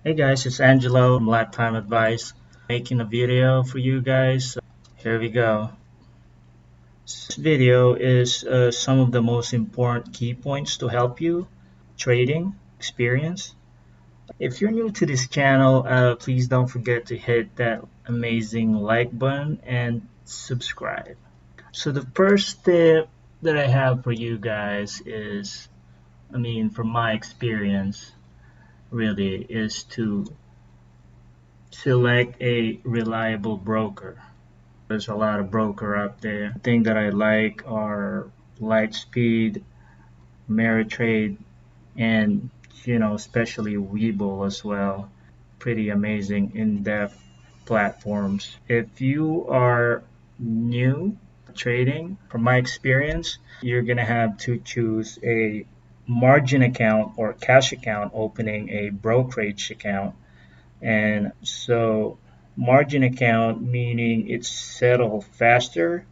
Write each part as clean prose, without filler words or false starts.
Hey guys, it's Angelo from Lifetime Advice, making a video for you guys. Here we go. This video is some of the most important key points to help you trading experience. If you're new to this channel, please don't forget to hit that amazing like button and subscribe. So the first tip that I have for you guys is, from my experience, really, is to select a reliable broker. There's a lot of broker out there. The thing that I like are Lightspeed, Ameritrade, and especially Webull as well. Pretty amazing in-depth platforms. If you are new trading, from my experience, you're gonna have to choose a margin account or cash account, opening a brokerage account. And so margin account meaning it's settled faster,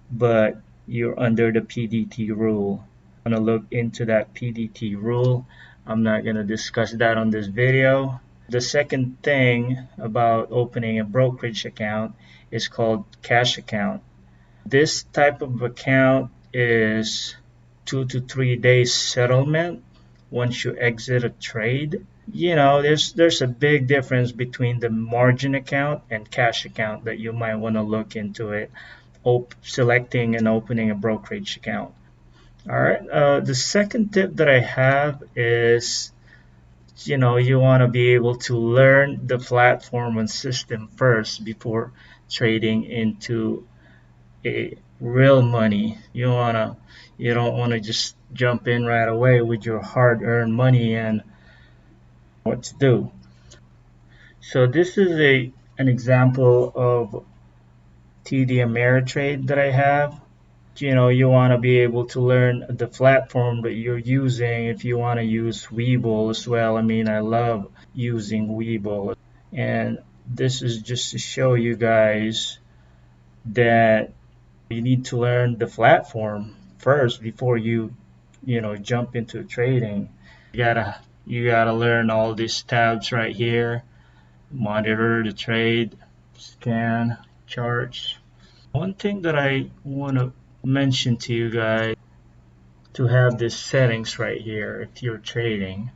but you're under the PDT rule. I'm gonna look into that PDT rule. I'm not gonna discuss that on this video. The second thing about opening a brokerage account is called cash account. This type of account is 2 to 3 days settlement once you exit a trade. There's a big difference between the margin account and cash account that you might want to look into it, selecting and opening a brokerage account. All right. The second tip that I have is, you want to be able to learn the platform and system first before trading into a real money. You don't want to just jump in right away with your hard-earned money and what to do. So this is an example of TD Ameritrade that I have. You want to be able to learn the platform that you're using. If you want to use Webull as well, I love using Webull. And this is just to show you guys that you need to learn the platform first before you jump into trading. You gotta learn all these tabs right here: monitor the trade, scan, charts. One thing that I want to mention to you guys, to have these settings right here if you're trading.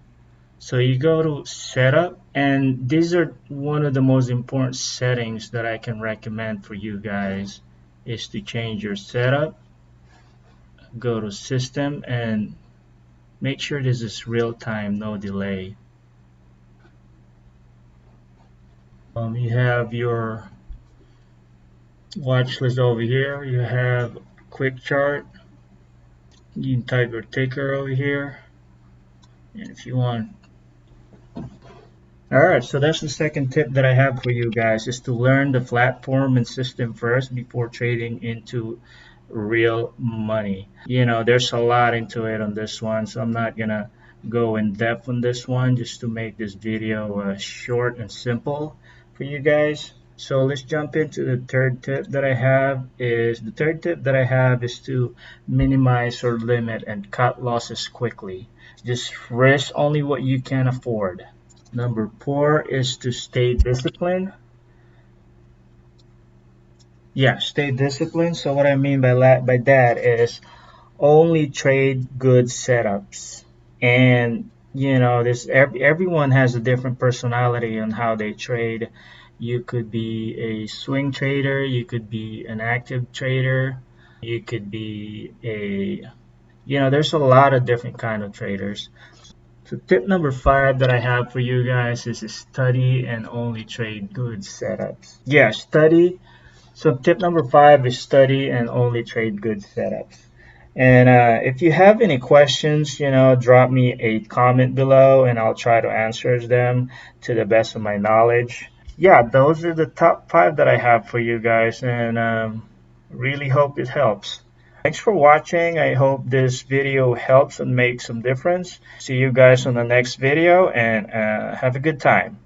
So you go to setup, and these are one of the most important settings that I can recommend for you guys, is to change your setup. Go to system and make sure this is real time, no delay. You have your watch list over here. You have quick chart. You can type your ticker over here, and if you want. Alright, so that's the second tip that I have for you guys, is to learn the platform and system first before trading into real money. There's a lot into it on this one, so I'm not gonna go in depth on this one, just to make this video short and simple for you guys. So let's jump into the third tip that I have. Is to minimize or limit and cut losses quickly. Just risk only what you can afford. Number 4 is to stay disciplined. Yeah, stay disciplined. So what I mean by that is only trade good setups. And everyone has a different personality on how they trade. You could be a swing trader, you could be an active trader, you could be there's a lot of different kind of traders. So tip number 5 that I have for you guys is to study and only trade good setups. Yeah, study. So tip number 5 is study and only trade good setups. And if you have any questions, drop me a comment below and I'll try to answer them to the best of my knowledge. Yeah, those are the top 5 that I have for you guys, and really hope it helps. Thanks for watching. I hope this video helps and makes some difference. See you guys on the next video, and have a good time.